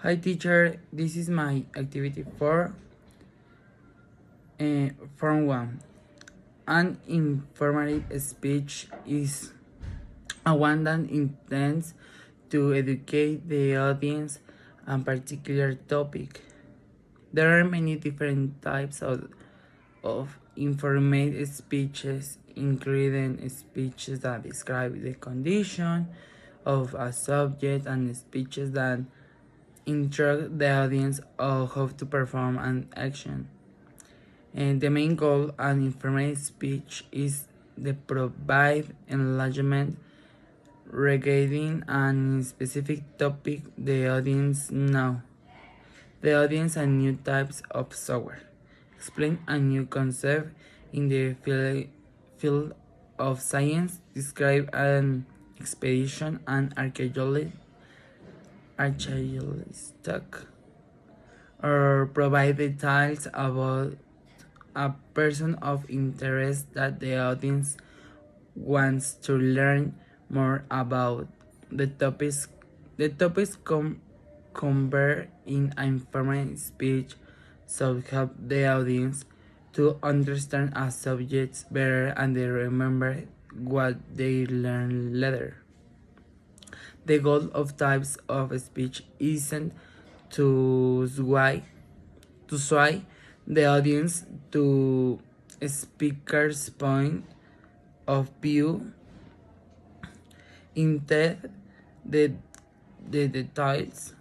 Hi teacher, this is my activity for Form 1. An informative speech is a one that intends to educate the audience on a particular topic. There are many different types of informative speeches, including speeches that describe the condition of a subject and speeches that instruct the audience on how to perform an action. And the main goal of informative speech is to provide enlightenment regarding a specific topic the audience know. The audience and new types of software. Explain a new concept in the field of science. Describe an expedition and archaeologist or provide details about a person of interest that the audience wants to learn more about. The topics covered in informative speech so help the audience to understand a subject better and they remember what they learn later. The goal of types of speech isn't to sway the audience to a speaker's point of view. Instead, the, the details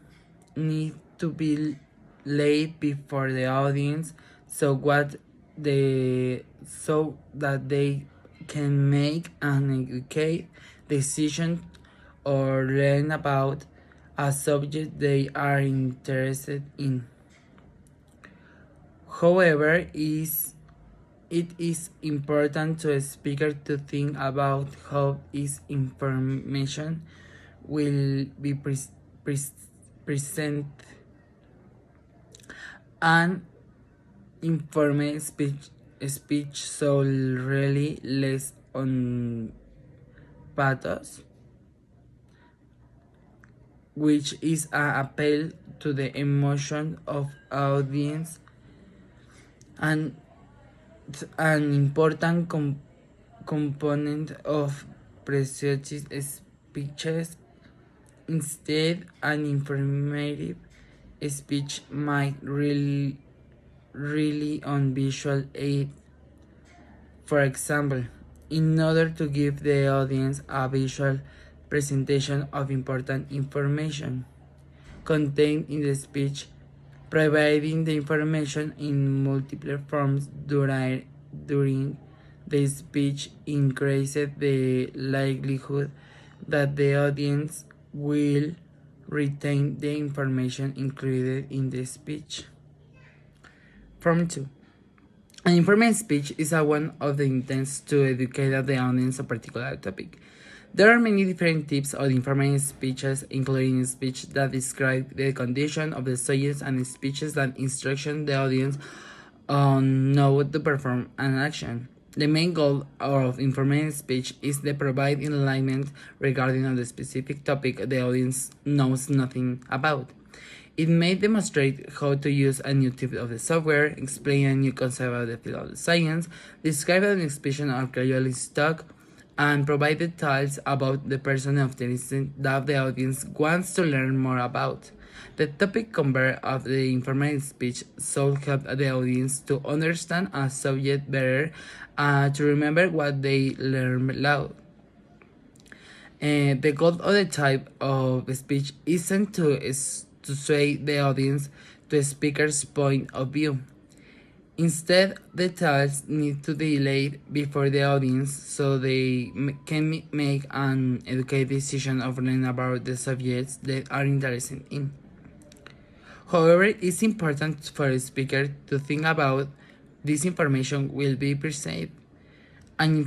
need to be laid before the audience so that they can make an educated decision or learn about a subject they are interested in. However, it is important to a speaker to think about how his information will be presented. An informed speech so really less on pathos, which is an appeal to the emotion of audience and an important component of persuasive speeches. Instead, an informative speech might really on visual aid. For example, in order to give the audience a visual presentation of important information contained in the speech, providing the information in multiple forms during the speech increases the likelihood that the audience will retain the information included in the speech. Form 2. An informative speech is a one of the intents to educate the audience on a particular topic. There are many different types of informative speeches, including speech that describe the condition of the subject and speeches that instruct the audience on how to perform an action. The main goal of informative speech is to provide enlightenment regarding the specific topic the audience knows nothing about. It may demonstrate how to use a new type of the software, explain a new concept of the field of science, describe an expression of archaeologist talk, and provide details about the person of interest that the audience wants to learn more about. The topic covered of the informative speech should help the audience to understand a subject better, to remember what they learn aloud. The goal of the type of speech isn't to sway the audience to a speaker's point of view. Instead, the details need to be laid before the audience so they can make an educated decision of learning about the subjects they are interested in. However, it's important for a speaker to think about this information will be presented. An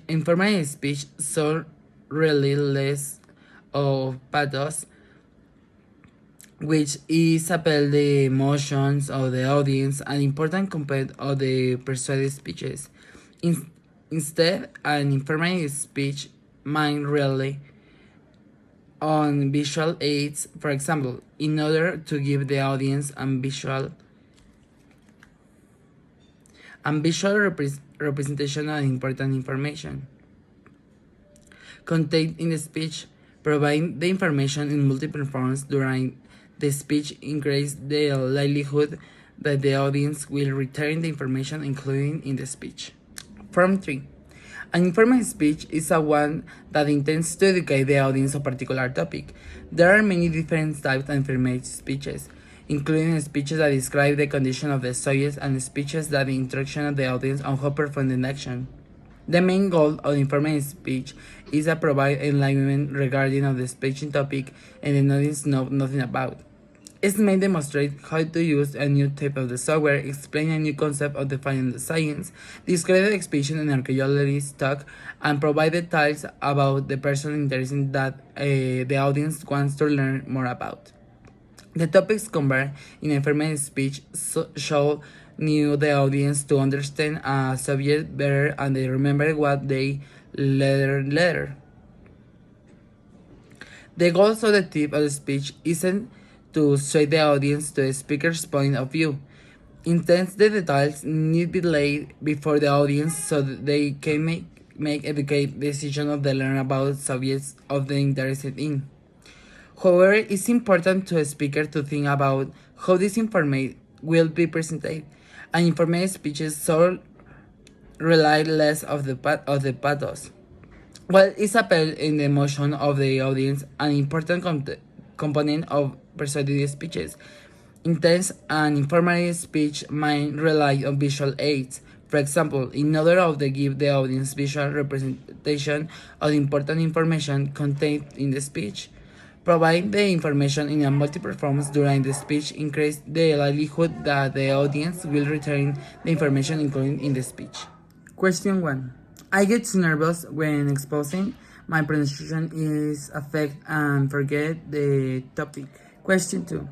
informative speech so really less of pathos, which is appeal the emotions of the audience, an important component of the persuasive speeches. Instead, an informative speech might really on visual aids, for example, in order to give the audience visual representation of important information contained in the speech. Providing the information in multiple forms during the speech increases the likelihood that the audience will retain the information included in the speech. Form 3. An informal speech is a one that intends to educate the audience on a particular topic. There are many different types of informal speeches, including speeches that describe the condition of the subject and speeches that the instruction of the audience on how to perform the action. The main goal of informal speech is to provide enlightenment regarding of the speaking topic and the audience know nothing about. It may demonstrate how to use a new type of the software, explain a new concept of defining the science, describe the exhibition and archaeology talk, and provide details about the person interested that the audience wants to learn more about. The topics covered in informal speech show new the audience to understand a subject better and they remember what they learned later. The goal of the tip of the speech isn't to sway the audience to the speaker's point of view. Instead, the details need to be laid before the audience so that they can make educated decisions of the learn about subjects of the interested in. However, it's important to a speaker to think about how this information will be presented. And informal speeches so rely less of the pathos. While it's appeal in the emotion of the audience, an important component of persuasive speeches. Intense and informal speech might rely on visual aids. For example, in order to give the audience visual representation of important information contained in the speech. Provide the information in a multiple forms during the speech increases the likelihood that the audience will retain the information included in the speech. Question 1. I get nervous when exposing. My pronunciation is affect and forget the topic. Question 2.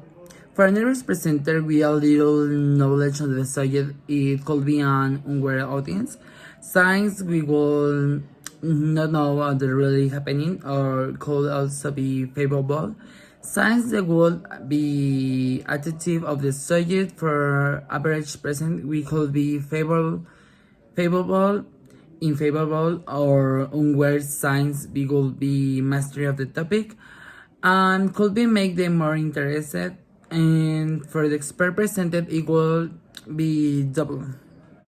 For a nervous presenter with a little knowledge of the subject, it could be an unaware audience. Signs we will not know what is really happening or could also be favorable. Signs that would be attitude of the subject for average present we could be favorable, unfavorable, or unaware signs we could be mastery of the topic and could be make them more interested, and for the expert presented it will be double.